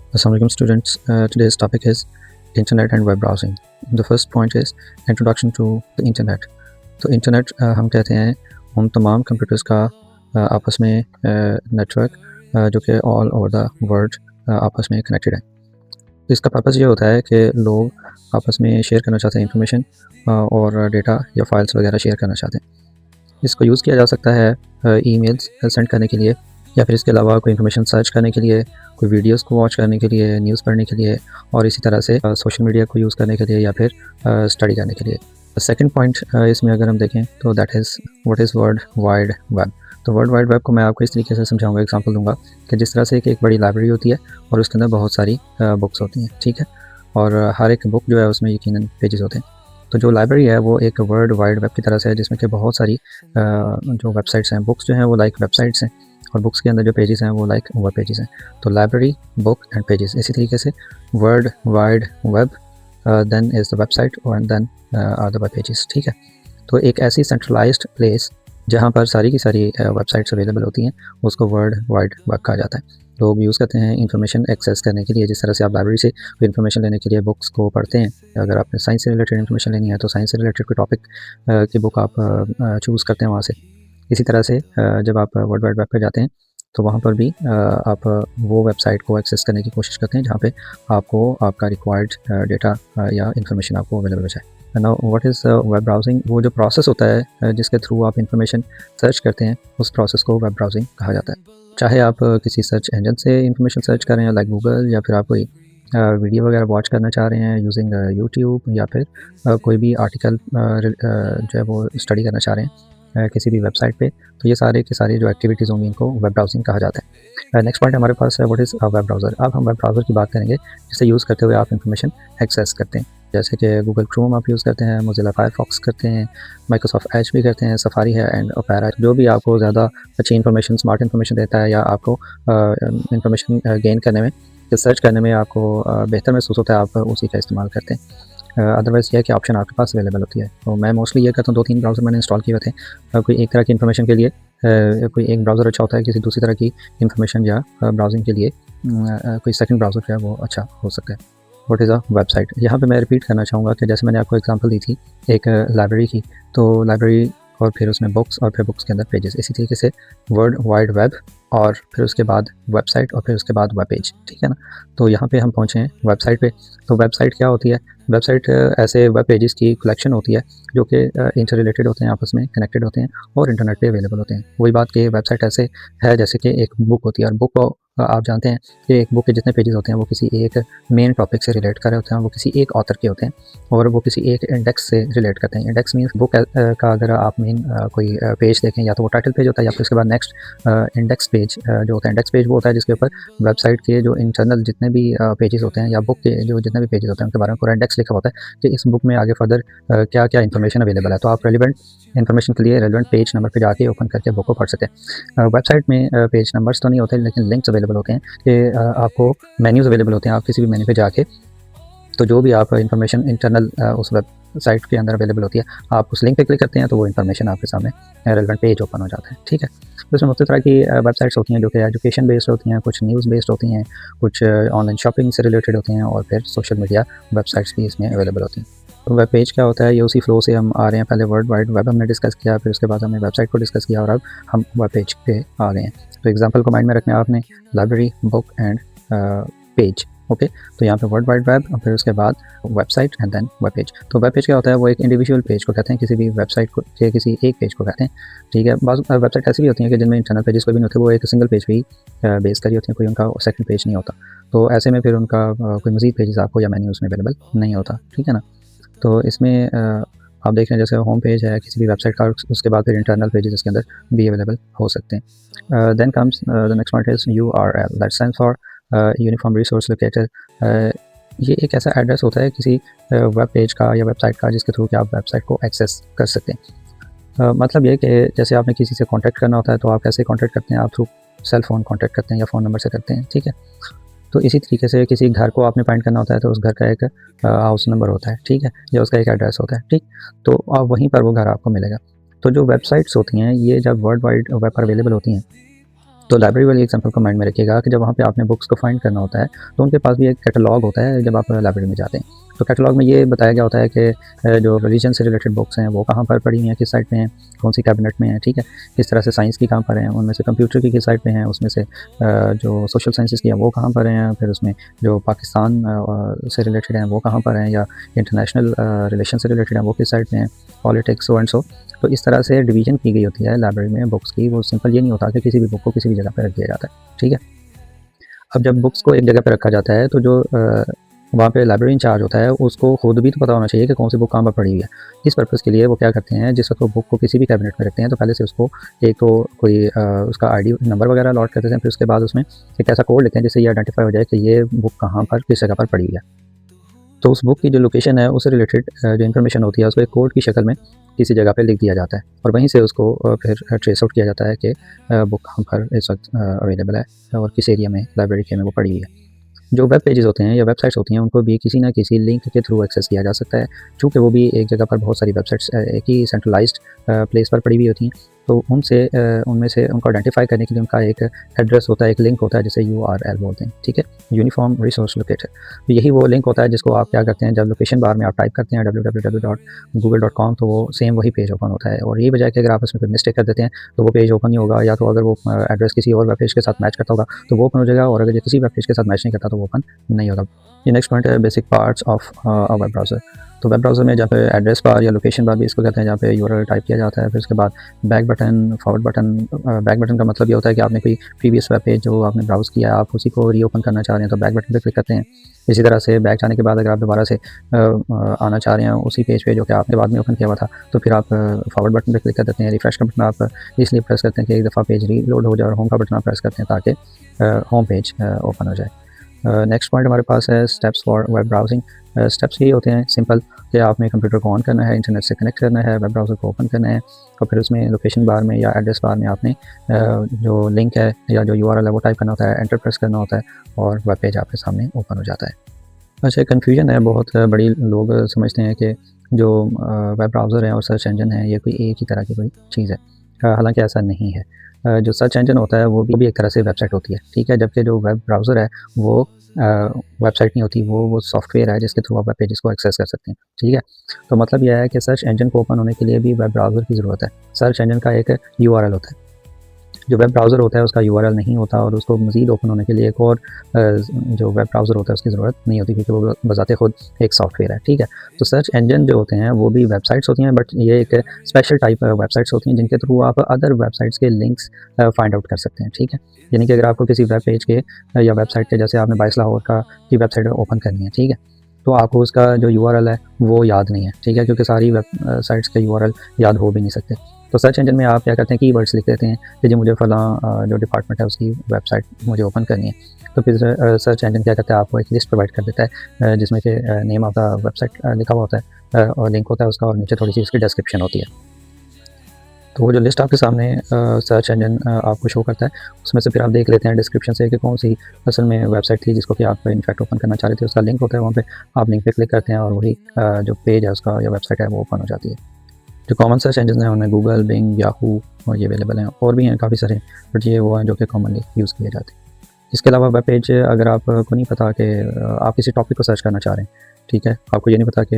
Assalamualaikum students. Today's topic is internet and web browsing. The first point is introduction to the internet. तो internet हम कहते हैं उन तमाम कंप्यूटर्स का आपस में नेटवर्क जो कि ऑल ओवर द वर्ल्ड आपस में कनेक्टेड है। तो इसका पर्पस ये होता है कि लोग आपस में शेयर करना चाहते हैं इंफॉर्मेशन और डेटा या फाइल्स वगैरह शेयर करना चाहते हैं। इसको यूज़ किया जा सकता है ईमेल्स सेंड करने के लिए, या फिर इसके अलावा कोई इन्फॉर्मेशन सर्च करने के लिए, कोई वीडियोस को वॉच करने के लिए, न्यूज़ पढ़ने के लिए, और इसी तरह से सोशल मीडिया को यूज़ करने के लिए या फिर स्टडी करने के लिए। सेकंड पॉइंट इसमें अगर हम देखें तो that is what is world wide web. तो वर्ल्ड वाइड वेब को मैं आपको इस तरीके से समझाऊंगा, एग्जांपल दूंगा कि जिस तरह से एक बड़ी लाइब्रेरी होती है और उसके अंदर बहुत सारी बुक्स होती हैं, ठीक है, और हर एक बुक जो है उसमें यकीनन पेजेस होते हैं। तो जो लाइब्रेरी है वो एक वर्ल्ड वाइड वेब की तरह से है, जिसमें कि बहुत सारी जो वेबसाइट्स हैं, बुक्स जो हैं वो लाइक वेबसाइट्स हैं, और बुक्स के अंदर जो पेजेस हैं वो लाइक वेब पेजेस हैं। तो लाइब्रेरी, बुक एंड पेजेस, इसी तरीके से world wide web then is the website and then are the web pages, ठीक है। तो एक ऐसी सेंट्रलाइज्ड प्लेस जहाँ पर सारी की सारी वेबसाइट्स अवेलेबल होती हैं, उसको वर्ल्ड वाइड वेब कहा जाता है। लोग यूज़ करते हैं इंफॉर्मेशन एक्सेस करने के लिए, जिस तरह से आप लाइब्रेरी से कोई इन्फॉर्मेशन लेने के लिए बुक्स को पढ़ते हैं। अगर आपने साइंस से रिलेटेड इन्फॉर्मेशन लेनी है तो साइंस से रिलेटेड कोई टॉपिक की बुक आप चूज़ करते हैं वहाँ से। इसी तरह से जब आप वर्ल्ड वाइड वेब पे जाते हैं तो वहाँ पर भी आप वो वेबसाइट को एक्सेस करने की कोशिश करते हैं जहाँ पे आपको आपका रिक्वायर्ड डेटा या इन्फॉर्मेशन आपको अवेलेबल हो जाए। Now what is web browsing? वो जो प्रोसेस होता है जिसके थ्रू आप इन्फॉर्मेशन सर्च करते हैं, उस प्रोसेस को वेब ब्राउजिंग कहा जाता है। चाहे आप किसी सर्च इंजन से इन्फॉर्मेशन सर्च कर रहे हैं लाइक गूगल, या फिर आप कोई वीडियो वगैरह वॉच करना चाह रहे हैं यूजिंग यूट्यूब, या फिर कोई भी आर्टिकल जो है वो स्टडी करना चाह रहे हैं किसी भी वेबसाइट पे, तो ये सारे के सारे जो एक्टिविटीज़ होंगी इनको वेब ब्राउजिंग कहा जाता है। नेक्स्ट पॉइंट हमारे पास है what is a web browser. अब हम वेब ब्राउज़र की बात करेंगे जिसे यूज़ करते हुए आप इन्फॉर्मेशन एक्सेस करते हैं, जैसे कि गूगल क्रोम आप यूज़ करते हैं, मोज़िला फायरफॉक्स करते हैं, माइक्रोसॉफ्ट एज भी करते हैं, सफारी है एंड ओपेरा। जो भी आपको ज़्यादा अच्छी इन्फॉर्मेशन, स्मार्ट इन्फॉर्मेशन देता है, या आपको इन्फॉर्मेशन गेन करने में, सर्च करने में आपको बेहतर महसूस होता है, आप उसी का इस्तेमाल करते हैं। अदरवाइज़ यह है कि ऑप्शन आपके पास अवेलेबल होती है। तो मैं मोस्टली ये करता हूँ, 2-3 ब्राउज़र मैंने इंस्टॉल किए हुए थे। कोई एक तरह की इन्फॉर्मेशन के लिए कोई एक ब्राउज़र अच्छा होता है, किसी दूसरी तरह की इन्फॉर्मेशन या ब्राउजिंग के लिए कोई सेकंड ब्राउज़र जो है वो अच्छा हो सकता है। What is a website? यहाँ पे मैं रिपीट करना चाहूँगा कि जैसे मैंने आपको एग्जांपल दी थी एक लाइब्रेरी की, तो लाइब्रेरी और फिर उसमें बुक्स, और फिर बुक्स के अंदर पेजेस, इसी तरीके से वर्ल्ड वाइड वेब, और फिर उसके बाद वेबसाइट, और फिर उसके बाद वेब पेज, ठीक है ना। तो यहाँ पे हम पहुँचे हैं वेबसाइट पे। तो वेबसाइट क्या होती है? वेबसाइट ऐसे वेब पेजेस की कलेक्शन होती है जो कि इंटर रिलेटेड होते हैं, आपस में कनेक्टेड होते हैं और इंटरनेट पे अवेलेबल होते हैं। वही बात कि वेबसाइट ऐसे है जैसे कि एक बुक होती है, और बुक को आप जानते हैं कि एक बुक के जितने पेजेस होते हैं वो किसी एक मेन टॉपिक से रिलेट कर रहे होते हैं, वो किसी एक ऑथर के होते हैं, और वो किसी एक इंडेक्स से रिलेट करते हैं। इंडेक्स मीन्स बुक का अगर आप मेन कोई पेज देखें, या तो वो टाइटल पेज होता है, या फिर उसके बाद नेक्स्ट इंडेक्स पेज जो होता है। इंडेक्स पेज वो होता है जिसके ऊपर वेबसाइट के जो इंटरनल जितने भी पेजेस होते हैं, या बुक के जो जितने भी पेजेस होते हैं, उनके बारे में पूरा इंडेक्स लिखा होता है कि इस बुक में आगे फर्दर क्या क्या इन्फॉर्मेशन अवेलेबल है। तो आप रेलिवेंट इन्फॉर्मेशन के लिए रेलिवेंट पेज नंबर पे जाके ओपन करके बुक को पढ़ सकते हैं। वेबसाइट में पेज नंबर्स तो नहीं होते, लेकिन लिंक्स अवेलेबल होते हैं कि आपको मेन्यूज़ अवेलेबल होते हैं। आप किसी भी मेन्यू पे जाके, तो जो भी आप इन्फॉर्मेशन इंटरनल उस वेबसाइट के अंदर अवेलेबल होती है, आप उस लिंक पे क्लिक करते हैं तो वो इन्फॉर्मेशन आपके सामने रेलिवेंट पेज ओपन हो जाता है, ठीक है। तो इसमें मुख्तलिफ तरह की वेबसाइट्स होती हैं जो कि एजुकेशन बेस्ड होती हैं, कुछ न्यूज़ बेस्ड होती हैं, कुछ ऑनलाइन शॉपिंग से रिलेटेड होती हैं, और फिर सोशल मीडिया वेबसाइट्स भी इसमें अवेलेबल होती हैं। तो वेब पेज क्या होता है? ये उसी फ्लो से हम आ रहे हैं। पहले वर्ल्ड वाइड वेब हमने डिस्कस किया, फिर उसके बाद हमने वेबसाइट को डिस्कस किया, और अब हम वेब पेज पे आ गए हैं। तो एग्जांपल को माइंड में रखना है आपने, library, book and page, okay. तो यहाँ पे वर्ल्ड वाइड वेब, और फिर उसके बाद website and then web page. तो वेब पेज क्या होता है? वो एक इंडिविजुअल पेज को कहते हैं, किसी भी वेबसाइट को के किसी एक पेज को कहते हैं, ठीक है। बाज़ वेबसाइट ऐसी भी होती हैं कि जिनमें इंटरनल पेजेस कोई भी नहीं होते, वो एक सिंगल पेज पे ही बेस करी होती हैं, कोई उनका सेकंड पेज नहीं होता। तो ऐसे में फिर उनका कोई मज़ीद पेजेस आपको या मेन्यू उसमें अवेलेबल नहीं होता, ठीक है ना। तो इसमें आप देख रहे हैं जैसे होम पेज है किसी भी वेबसाइट का, उसके बाद फिर इंटरनल पेजेस इसके अंदर भी अवेलेबल हो सकते हैं। Then comes the next point is URL, that stands for uniform resource locator. ये एक ऐसा एड्रेस होता है किसी वेब पेज का या वेबसाइट का, जिसके थ्रू कि आप वेबसाइट को एक्सेस कर सकते हैं। मतलब ये कि जैसे आपने किसी से कॉन्टैक्ट करना होता है तो आप कैसे कॉन्टैक्ट करते हैं? आप थ्रू सेल फ़ोन कॉन्टैक्ट करते हैं या फ़ोन नंबर से करते हैं, ठीक है। तो इसी तरीके से किसी घर को आपने फाइंड करना होता है तो उस घर का एक हाउस नंबर होता है, ठीक है, या उसका एक एड्रेस होता है, ठीक। तो आप वहीं पर वो घर आपको मिलेगा। तो जो वेबसाइट्स होती हैं ये जब वर्ल्ड वाइड वेब पर अवेलेबल होती हैं, तो लाइब्रेरी वाली एग्जांपल को माइंड में रखिएगा कि जब वहाँ पे आपने बुक्स को फाइंड करना होता है तो उनके पास भी एक कैटलॉग होता है जब आप लाइब्रेरी में जाते हैं। तो कैटलॉग में ये बताया गया होता है कि जो रिलीजन से रिलेटेड बुक्स हैं वो कहाँ पर पड़ी हुई हैं, किस साइड पे हैं, कौन सी कैबिनेट में है, ठीक है। इस तरह से साइंस की कहाँ पर हैं, उनमें से कंप्यूटर की किस साइड पे हैं, उसमें से जो सोशल साइंसेस की है वो कहाँ पर हैं, फिर उसमें जो पाकिस्तान से रिलेटेड हैं वो कहाँ पर हैं, या इंटरनेशनल रिलेशन से रिलेटेड हैं वो किस साइड पे हैं, पॉलिटिक्स सो एंड सो। तो इस तरह से डिवीजन की गई होती है लाइब्रेरी में बुक्स की। वो सिंपल ये नहीं होता कि किसी भी बुक को किसी भी जगह पर रख दिया जाता है, ठीक है। अब जब बुक्स को एक जगह पे रखा जाता है तो जो वहाँ पे लाइब्रेरी इंचार्ज होता है उसको खुद भी तो पता होना चाहिए कि कौन सी बुक कहाँ पर पड़ी हुई है। इस पर्पज़ के लिए वो क्या करते हैं, जिस वक्त वो बुक को किसी भी कैबिनेट में रखते हैं तो पहले से उसको एक तो कोई उसका आईडी नंबर वगैरह अलॉट कर देते हैं, फिर उसके बाद उसमें एक ऐसा कोड लिखते हैं जिससे ये आइडेंटिफाई हो जाए कि ये बुक कहाँ पर किस जगह पर पड़ी हुई है। तो उस बुक की जो लोकेशन है उससे रिलेटेड जो इन्फॉर्मेशन होती है उसको एक कोड की शक्ल में किसी जगह पे लिख दिया जाता है और वहीं से उसको फिर ट्रेस आउट किया जाता है कि बुक कहाँ पर इस वक्त अवेलेबल है और किस एरिया में लाइब्रेरी के में वो पड़ी हुई है। जो वेब पेजेस होते हैं या वेबसाइट्स होती हैं उनको भी किसी ना किसी लिंक के थ्रू एक्सेस किया जा सकता है। चूँकि वो भी एक जगह पर बहुत सारी वेबसाइट्स एक ही सेंट्रलाइज्ड प्लेस पर पड़ी हुई होती हैं, तो उनमें से उनको आइडेंटिफाई करने के लिए उनका एक एड्रेस होता है, एक लिंक होता है जिसे यूआरएल बोलते हैं, ठीक है, यूनिफॉर्म रिसोर्स लोकेटर। तो यही वो लिंक होता है जिसको आप क्या करते हैं, जब लोकेशन बार में आप टाइप करते हैं www.google.com तो वो सेम वही पेज ओपन होता है। और ये बजाय कि अगर आप उसमें कोई मिस्टेक कर देते हैं तो वो पेज ओपन नहीं होगा, या तो अगर वो एड्रेस किसी और वेब पेज के साथ मैच करता होगा तो वो ओपन हो जाएगा, और अगर ये किसी वेब पेज के साथ मैच नहीं करता तो वो ओपन नहीं होगा। ये नेक्स्ट पॉइंट है basic parts of a web browser. तो वेब ब्राउज़र में जहाँ पे एड्रेस बार या लोकेशन बार भी इसको कहते हैं, जहाँ पे यूआरएल टाइप किया जाता है, फिर उसके बाद back button, forward button. Back button का मतलब ये होता है कि आपने कोई प्रीवियस वेब पेज जो आपने ब्राउज़ किया आप उसी को रीओपन करना चाह रहे हैं तो बैक बटन पे क्लिक करते हैं। इसी तरह से बैक जाने के बाद अगर आप दोबारा से आना चाह रहे हैं उसी पेज पे जो कि आपने बाद में ओपन किया हुआ था तो फिर आप फॉरवर्ड बटन पे क्लिक कर देते हैं। रिफ्रेश का बटन आप इसलिए प्रेस करते हैं कि एक दफ़ा पेज रीलोड हो जाए, और होम का बटन आप प्रेस करते हैं ताकि होम पेज ओपन हो जाए। नेक्स्ट पॉइंट हमारे पास है steps for web browsing. Steps ये होते हैं सिंपल कि आपने कंप्यूटर को ऑन करना है, इंटरनेट से कनेक्ट करना है, वेब ब्राउज़र को ओपन करना है, और फिर उसमें लोकेशन बार में या एड्रेस बार में आपने जो लिंक है या जो यूआरएल है वो टाइप करना होता है, एंटर प्रेस करना होता है और वेब पेज आपके सामने ओपन हो जाता है। अच्छा, कन्फ्यूजन है बहुत बड़ी, लोग समझते हैं कि जो वेब ब्राउज़र है और सर्च इंजन है ये कोई एक ही तरह की कोई चीज़ है। हालांकि ऐसा नहीं है। जो सर्च इंजन होता है वो भी एक तरह से वेबसाइट होती है, ठीक है, जबकि जो वेब ब्राउज़र है वो वेबसाइट नहीं होती, वो सॉफ्टवेयर है जिसके थ्रू आप वेब पेजेस को एक्सेस कर सकते हैं, ठीक है। तो मतलब यह है कि सर्च इंजन को ओपन होने के लिए भी वेब ब्राउज़र की ज़रूरत है। सर्च इंजन का एक यूआरएल होता है, जो वेब ब्राउज़र होता है उसका यूआरएल नहीं होता, और उसको मज़ीद ओपन होने के लिए एक और जो वेब ब्राउज़र होता है उसकी ज़रूरत नहीं होती, क्योंकि वो बज़ाते खुद एक सॉफ्टवेयर है, ठीक है। तो सर्च इंजन जो होते हैं वो भी वेबसाइट्स होती हैं, बट ये एक स्पेशल टाइप वेबसाइट्स होती हैं जिनके थ्रू आप अदर वेबसाइट्स के लिंक्स फाइंड आउट कर सकते हैं, ठीक है। यानी कि अगर आपको किसी वेब पेज के या वेबसाइट के, जैसे आपने बाइस लाहौर का की वेबसाइट ओपन करनी है, ठीक है, तो आपको उसका जो यूआरएल है वो याद नहीं है, ठीक है, क्योंकि सारी वेबसाइट्स के यूआरएल याद हो भी नहीं सकते। तो सर्च इंजन में आप क्या करते हैं, कीवर्ड्स लिख देते हैं कि जी मुझे फ़लाँ जो डिपार्टमेंट है उसकी वेबसाइट मुझे ओपन करनी है। तो फिर सर्च इंजन क्या करता है, आपको एक लिस्ट प्रोवाइड कर देता है जिसमें कि नेम ऑफ द वेबसाइट लिखा हुआ होता है और लिंक होता है उसका, और नीचे थोड़ी सी उसकी डिस्क्रिप्शन होती है। तो वो जो लिस्ट आपके सामने सर्च इंजन आपको शो करता है उसमें से फिर आप देख लेते हैं डिस्क्रिप्शन से कि कौन सी असल में वेबसाइट थी जिसको कि आप इनफैक्ट ओपन करना चाह रहे थे, उसका लिंक होता है वहाँ पे, आप लिंक पे क्लिक करते हैं और वही जो पेज है उसका या वेबसाइट है वो ओपन हो जाती है। जो कॉमन सर्च इंजन हैं उनमें गूगल, बिंग, याहू और ये अवेलेबल हैं, और भी हैं काफ़ी सारे, बट ये वो हैं जो कि कॉमनली यूज़ किए जाते हैं। इसके अलावा वेब पेज, अगर आपको नहीं पता कि आप किसी टॉपिक को सर्च करना चाह रहे हैं, ठीक है, आपको ये नहीं पता कि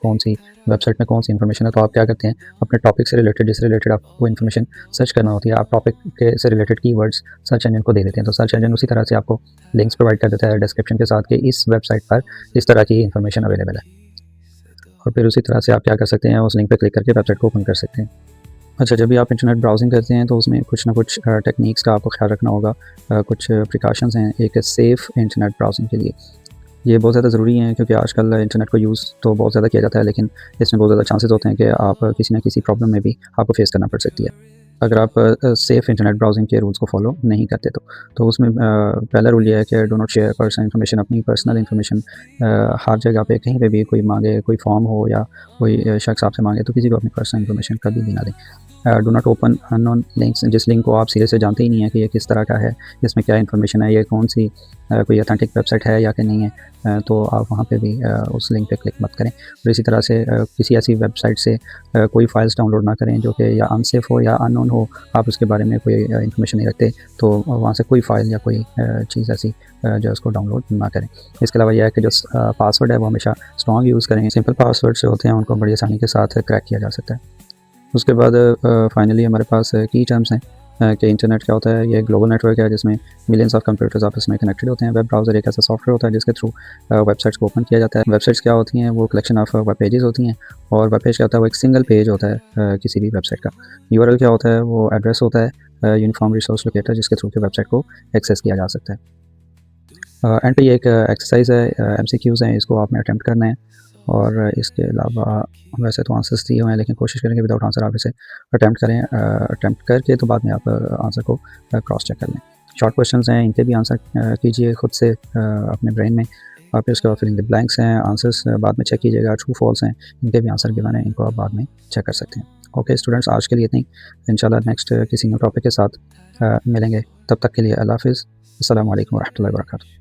कौन सी वेबसाइट में कौन सी इन्फॉर्मेशन है, तो आप क्या करते हैं, अपने टॉपिक से रिलेटेड, जिस रिलेटेड आपको इन्फॉर्मेशन सर्च करना होती है, आप टॉपिक के से रिलेटेड कीवर्ड्स सर्च इंजन को दे देते हैं। तो सर्च इंजन उसी तरह से आपको लिंक्स प्रोवाइड कर देता है डिस्क्रिप्शन के साथ कि इस वेबसाइट पर इस तरह की इन्फॉर्मेशन अवेलेबल है, और फिर उसी तरह से आप क्या कर सकते हैं, उस लिंक पर क्लिक करके वेबसाइट को ओपन कर सकते हैं। अच्छा, जब भी आप इंटरनेट ब्राउजिंग करते हैं तो उसमें कुछ ना कुछ टेक्निक्स का आपको ख्याल रखना होगा। कुछ प्रिकॉशंस हैं एक सेफ़ इंटरनेट ब्राउजिंग के लिए। ये बहुत ज़्यादा ज़रूरी हैं क्योंकि आजकल इंटरनेट को यूज़ तो बहुत ज़्यादा किया जाता है, लेकिन इसमें बहुत ज़्यादा चांसेस होते हैं कि आप किसी न किसी प्रॉब्लम में भी आपको फेस करना पड़ सकती है अगर आप सेफ़ इंटरनेट ब्राउजिंग के रूल्स को फॉलो नहीं करते। तो उसमें पहला रूल ये है कि do not share personal information, अपनी पर्सनल इन्फॉर्मेशन हर जगह पे कहीं पे भी कोई मांगे, कोई फॉर्म हो या कोई शख्स आपसे मांगे तो किसी को अपनी पर्सनल इन्फॉर्मेशन कभी भी ना दें। Do not open unknown links, जिस लिंक को आप सिरे से जानते ही नहीं है कि ये किस तरह का है, इसमें क्या इन्फॉर्मेशन है, ये कौन सी कोई अथेंटिक वेबसाइट है या कि नहीं है, तो आप वहाँ पे भी उस लिंक पे क्लिक मत करें। और इसी तरह से किसी ऐसी वेबसाइट से कोई फाइल्स डाउनलोड ना करें जो कि या अनसेफ हो या अननोन हो, आप उसके बारे में कोई इन्फॉर्मेशन नहीं रखते, तो वहाँ से कोई फ़ाइल या कोई चीज़ ऐसी जो है उसको डाउनलोड ना करें। इसके अलावा यह है कि जो पासवर्ड है वो हमेशा स्ट्रॉन्ग यूज़ करें। सिंपल पासवर्ड जो होते हैं उनको बड़ी आसानी के साथ क्रैक किया जा सकता है। उसके बाद फाइनली हमारे पास की टर्म्स हैं कि इंटरनेट क्या होता है। ये ग्लोबल नेटवर्क है जिसमें मिलियंस ऑफ कंप्यूटर्स आपस में कनेक्टेड होते हैं। वेब ब्राउज़र एक ऐसा सॉफ्टवेयर होता है जिसके थ्रू वेबसाइट्स को ओपन किया जाता है। वेबसाइट्स क्या होती हैं, वो कलेक्शन ऑफ वेब पेजेस होती हैं, और वेब पेज क्या होता है, वो एक सिंगल पेज होता है किसी भी वेबसाइट का। यूआरएल क्या होता है, वो एड्रेस होता है, यूनिफॉर्म रिसोर्स लोकेटर, जिसके थ्रू के वेबसाइट को एक्सेस किया जा सकता है। एंड पे ये एक एक्सरसाइज है, एमसीक्यूज़ हैं, इसको आपने अटैम्प्ट करना है। और इसके अलावा वैसे तो आंसर्स दिए हुए हैं, लेकिन कोशिश करेंगे विदाउट आंसर आप इसे अटैम्प्ट करें। अटैम्प्ट करके तो बाद में आप आंसर को क्रॉस चेक कर लें। शॉर्ट क्वेश्चंस हैं, इनके भी आंसर कीजिए खुद से अपने ब्रेन में, और फिर उसके बाद फिलिंग द ब्लैंक्स हैं, आंसर्स बाद में चेक कीजिएगा। ट्रू फॉल्स हैं, इनके भी आंसर गिवन हैं, इनको आप बाद में चेक कर सकते हैं। ओके स्टूडेंट्स, आज के लिए इतनी। इंशाल्लाह नेक्स्ट किसी न्यू टॉपिक के साथ मिलेंगे। तब तक के लिए अल्लाह हाफ़िज़। अस्सलामु अलैकुम व रहमतुल्लाहि व बरकातुहू।